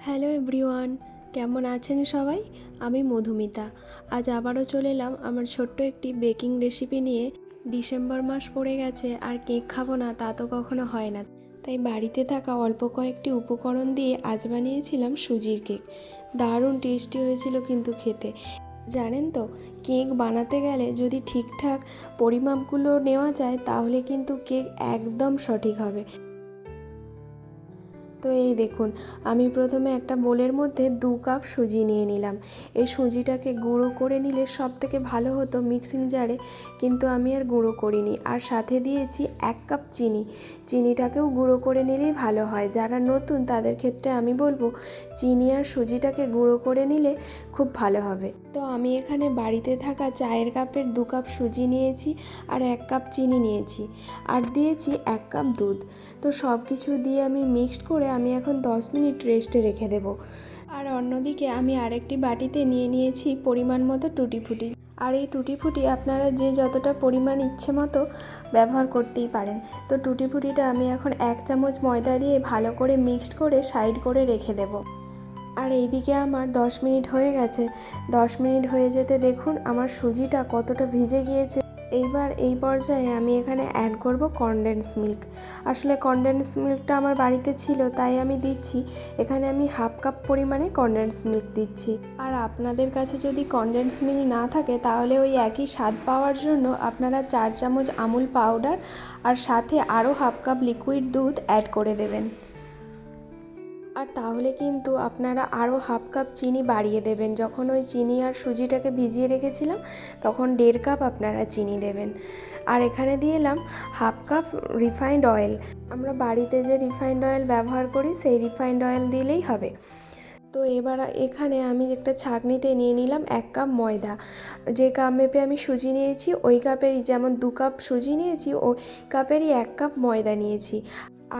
Hello everyone, কেমন আছেন সবাই? আমি মধুমিতা। আজ আবারও চলে এলাম আমার ছোট্ট একটি বেকিং রেসিপি নিয়ে। ডিসেম্বর মাস পড়ে গেছে আর কেক খাবো না তা তো কখনো হয় না, তাই বাড়িতে থাকা অল্প কয়েকটি উপকরণ দিয়ে আজ বানিয়েছিলাম সুজির কেক। দারুণ টেস্টি হয়েছিল কিন্তু খেতে। জানেন তো, কেক বানাতে গেলে যদি ঠিকঠাক পরিমাপগুলো নেওয়া যায় তাহলে কিন্তু কেক একদম সঠিক হবে। তো এই দেখুন, আমি প্রথমে একটা বোলের মধ্যে 2 কাপ সুজি নিয়ে নিলাম। এই সুজিটাকে গুঁড়ো করে নিলে সব থেকে ভালো হতো মিক্সিং জারে, কিন্তু আমি আর গুঁড়ো করিনি। আর সাথে দিয়েছি 1 কাপ চিনি। চিনিটাকেও গুঁড়ো করে নিলেই ভালো হয়। যারা নতুন তাদের ক্ষেত্রে আমি বলবো চিনি আর সুজিটাকে গুঁড়ো করে নিলে খুব ভালো হবে। তো আমি এখানে বাড়িতে থাকা চায়ের কাপের 2 কাপ সুজি নিয়েছি আর 1 কাপ চিনি নিয়েছি আর দিয়েছি 1 কাপ দুধ। তো সব কিছু দিয়ে আমি মিক্সড করে আমি এখন 10 মিনিট রেস্টে রেখে দেব। আর অন্যদিকে আমি আরেকটি বাটিতে নিয়ে নিয়েছি পরিমাণ মতো টুটি ফুটি। আর এই টুটি ফুটি আপনারা যে যতটা পরিমাণ ইচ্ছে মতো ব্যবহার করতেই পারেন। তো টুটি ফুটিটা আমি এখন 1 চামচ ময়দা দিয়ে ভালো করে মিক্সড করে সাইড করে রেখে দেব। আর এইদিকে আমার 10 মিনিট হয়ে গেছে। 10 মিনিট হয়ে যেতে দেখুন আমার সুজিটা কতটা ভিজে গিয়েছে। এইবার এই পর্যায়ে আমি এখানে অ্যাড করব কনডেন্স মিল্ক। আসলে কনডেন্স মিল্কটা আমার বাড়িতে ছিল তাই আমি দিচ্ছি। এখানে আমি 1/2 কাপ পরিমাণে কনডেন্স মিল্ক দিচ্ছি। আর আপনাদের কাছে যদি কনডেন্স মিল্ক না থাকে তাহলে ওই একই স্বাদ পাওয়ার জন্য আপনারা 4 চামচ আমুল পাউডার আর সাথে আরও 1/2 কাপ লিকুইড দুধ অ্যাড করে দেবেন। আর তাহলে কিন্তু আপনারা আরও 1/2 কাপ চিনি বাড়িয়ে দেবেন। যখন ওই চিনি আর সুজিটাকে ভিজিয়ে রেখেছিলাম তখন 1.5 কাপ আপনারা চিনি দেবেন। আর এখানে দিয়ে এলাম 1/2 কাপ রিফাইন্ড অয়েল। আমরা বাড়িতে যে রিফাইন্ড অয়েল ব্যবহার করি সেই রিফাইন্ড অয়েল দিলেই হবে। তো এবার এখানে আমি একটা ছাঁকনিতে নিয়ে নিলাম 1 কাপ ময়দা। যে কাপ মেপে আমি সুজি নিয়েছি ওই কাপেরই, যেমন 2 কাপ সুজি নিয়েছি ওই কাপেরই 1 কাপ ময়দা নিয়েছি।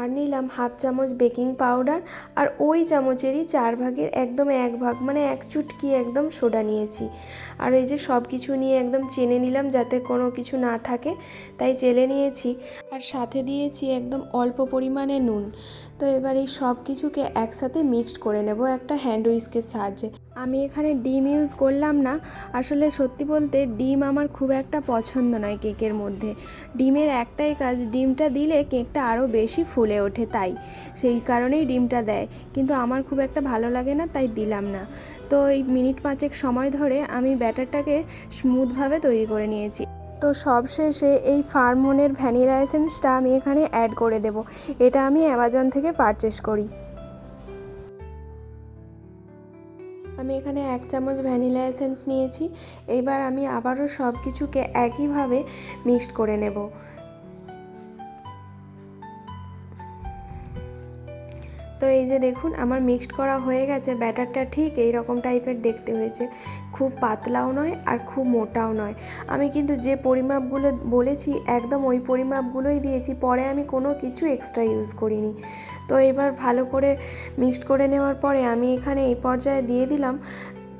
আর নিলাম 1/2 চামচ বেকিং পাউডার আর ওই চামচেরই 4 ভাগের একদম 1 ভাগ মানে 1 চুটকি একদম সোডা নিয়েছি। আর এই যে সব কিছু নিয়ে একদম চেলে নিলাম যাতে কোনো কিছু না থাকে, তাই চেলে নিয়েছি। আর সাথে দিয়েছি একদম অল্প পরিমাণে নুন। তো এবার এই সব কিছুকে একসাথে মিক্সড করে নেব একটা হ্যান্ড উইস্কের সাহায্যে। আমি এখানে ডিম ইউজ করলাম না। আসলে সত্যি বলতে ডিম আমার খুব একটা পছন্দ নয় কেকের মধ্যে। ডিমের একটাই কাজ, ডিমটা দিলে কেকটা আরও বেশি ফুলে ওঠে, তাই সেই কারণেই ডিমটা দেয়, কিন্তু আমার খুব একটা ভালো লাগে না তাই দিলাম না। তো এই মিনিট 5 সময় ধরে আমি ব্যাটারটাকে স্মুথভাবে তৈরি করে নিয়েছি। তো সবশেষে এই ফার্মনের ভ্যানিলা এসেন্সটা আমি এখানে অ্যাড করে দেব। এটা আমি অ্যামাজন থেকে পারচেস করি। আমি এখানে 1 চামচ ভ্যানিলা এসেন্স নিয়েছি। এইবার আমি আবারও সব কিছুকে একইভাবে মিক্সড করে নেব। তো এই যে দেখুন আমার মিক্সড করা হয়ে গেছে। ব্যাটারটা ঠিক এই রকম টাইপের দেখতে হয়েছে, খুব পাতলাও নয় আর খুব মোটাও নয়। আমি কিন্তু যে পরিমাপগুলো বলেছি একদম ওই পরিমাপগুলোই দিয়েছি, পরে আমি কোনো কিছু এক্সট্রা ইউজ করিনি। তো এবার ভালো করে মিক্সড করে নেওয়ার পরে আমি এখানে এই পর্যায়ে দিয়ে দিলাম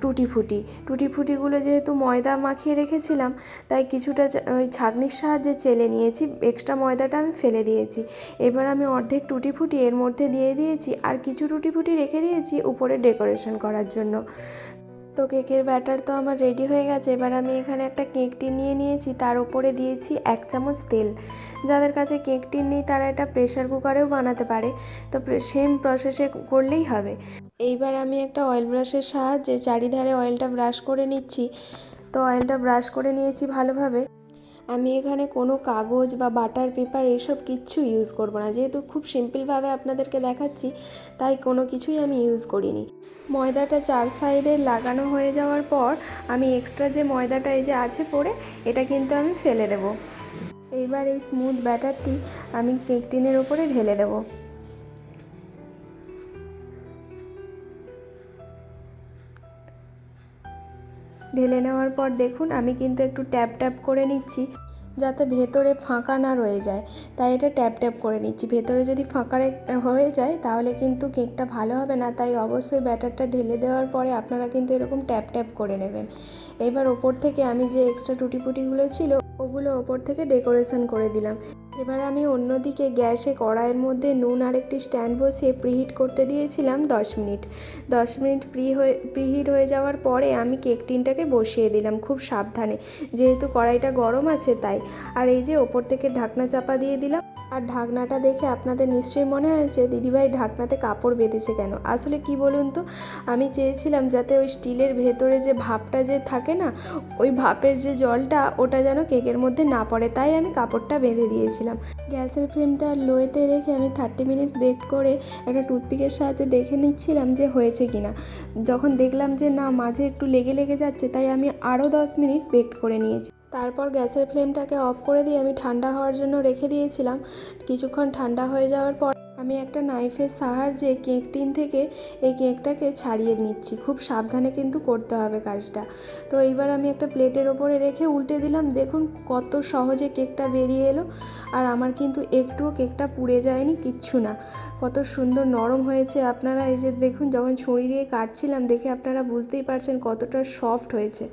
টুটি ফুটি। টুটি ফুটিগুলো যেহেতু ময়দা মাখিয়ে রেখেছিলাম তাই কিছুটা ওই ছাঁকনির সাহায্যে চেলে নিয়েছি, এক্সট্রা ময়দাটা আমি ফেলে দিয়েছি। এবার আমি অর্ধেক টুটি ফুটি এর মধ্যে দিয়ে দিয়েছি আর কিছু টুটি ফুটি রেখে দিয়েছি উপরে ডেকোরেশন করার জন্য। তো কেকের ব্যাটার তো আমার রেডি হয়ে গেছে। এবার আমি এখানে একটা কেক টিন নিয়ে নিয়েছি, তার উপরে দিয়েছি 1 চামচ তেল। যাদের কাছে কেক টিন নেই তারা এটা প্রেসার কুকারেও বানাতে পারে, তো সেম প্রসেসে করলেই হবে। এইবার আমি একটা অয়েল ব্রাশের সাহায্যে চারিধারে অয়েলটা ব্রাশ করে নিচ্ছি। তো অয়েলটা ব্রাশ করে নিয়েছি ভালোভাবে। আমি এখানে কোনো কাগজ বা বাটার পেপার এসব কিচ্ছু ইউজ করব না, যেহেতু খুব সিম্পলভাবে আপনাদেরকে দেখাচ্ছি তাই কোনো কিছুই আমি ইউজ করিনি। ময়দাটা 4 সাইডে লাগানো হয়ে যাওয়ার পর আমি এক্সট্রা যে ময়দাটা এই যে আছে পড়ে, এটা কিন্তু আমি ফেলে দেব। এইবার এই স্মুথ ব্যাটারটি আমি কেক টিনের উপরে ঢেলে দেব। ঢেলে নেওয়ার পর দেখুন আমি কিন্তু একটু ট্যাপ ট্যাপ করে নিচ্ছি যাতে ভেতরে ফাঁকা না রয়ে যায়, তাই এটা ট্যাপ ট্যাপ করে নিচ্ছি। ভেতরে যদি ফাঁকা হয়ে যায় তাহলে কিন্তু কেকটা ভালো হবে না, তাই অবশ্যই ব্যাটারটা ঢেলে দেওয়ার পরে আপনারা কিন্তু এরকম ট্যাপ ট্যাপ করে নেবেন। এবার ওপর থেকে আমি যে এক্সট্রা টুটি ফুটিগুলো ছিল ওগুলো ওপর থেকে ডেকোরেশন করে দিলাম। এবার আমি অন্যদিকে গ্যাসে কড়াইয়ের মধ্যে নুন আর একটি স্ট্যান্ড বসিয়ে প্রিহিট করতে দিয়েছিলাম 10 মিনিট। 10 মিনিট প্রিহিট হয়ে যাওয়ার পরে আমি কেক টিনটাকে বসিয়ে দিলাম খুব সাবধানে, যেহেতু কড়াইটা গরম আছে তাই। আর এই যে ওপর থেকে ঢাকনা চাপা দিয়ে দিলাম। আর ঢাকনাটা দেখে আপনাদের নিশ্চয়ই মনে হয়েছে দিদিভাই ঢাকনাতে কাপড় বেঁধেছে কেন। আসলে কি বলুন তো, আমি চেয়েছিলাম যাতে ওই স্টিলের ভেতরে যে ভাপটা যে থাকে না, ওই ভাপের যে জলটা ওটা যেন কেকের মধ্যে না পড়ে, তাই আমি কাপড়টা বেঁধে দিয়েছিলাম। গ্যাসের ফ্লেমটা লোয়েতে রেখে আমি 30 মিনিটস বেক করে একটা টুথপিকের সাহায্যে দেখে নিচ্ছিলাম যে হয়েছে কি না। যখন দেখলাম যে না, মাঝে একটু লেগে লেগে যাচ্ছে, তাই আমি আরও 10 মিনিট বেক করে নিয়েছি। তারপর গ্যাসের ফ্লেমটাকে অফ করে দিয়ে আমি ঠান্ডা হওয়ার জন্য রেখে দিয়েছিলাম। কিছুক্ষণ ঠান্ডা হয়ে যাওয়ার পর আমি একটা নাইফের সাহায্যে কেক টিন থেকে এই কেকটাকে ছাড়িয়ে নিচ্ছি। খুব সাবধানে কিন্তু করতে হবে কাজটা। তো এইবার আমি একটা প্লেটের ওপরে রেখে উল্টে দিলাম। দেখুন কত সহজে কেকটা বেরিয়ে এলো। আর আমার কিন্তু একটুও কেকটা পুড়ে যায়নি, কিচ্ছু না। কত সুন্দর নরম হয়েছে। আপনারা এই যে দেখুন, যখন ছুরি দিয়ে কাটছিলাম দেখে আপনারা বুঝতেই পারছেন কতটা সফট হয়েছে।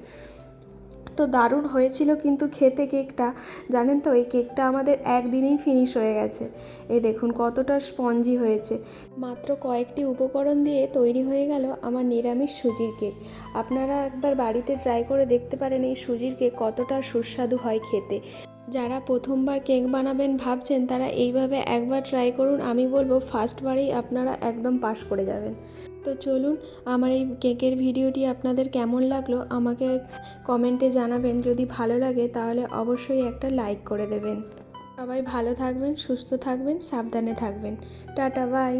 তো দারুণ হয়েছিল কিন্তু খেতে কেকটা। জানেন তো, এই কেকটা আমাদের একদিনেই ফিনিশ হয়ে গেছে। এই দেখুন কতটা স্পঞ্জি হয়েছে। মাত্র কয়েকটি উপকরণ দিয়ে তৈরি হয়ে গেল আমার নিরামিষ সুজির কেক। আপনারা একবার বাড়িতে ট্রাই করে দেখতে পারেন এই সুজির কেক কতটা সুস্বাদু হয় খেতে। যারা প্রথমবার কেক বানাবেন ভাবছেন তারা এইভাবে একবার ট্রাই করুন। আমি বলবো ফার্স্টবারেই আপনারা একদম পাস করে যাবেন। তো চলুন, আমার এই কেকের ভিডিওটি আপনাদের কেমন লাগলো আমাকে কমেন্টে জানাবেন। যদি ভালো লাগে তাহলে অবশ্যই একটা লাইক করে দেবেন। সবাই ভালো থাকবেন, সুস্থ থাকবেন, সাবধানে থাকবেন। Tata, by.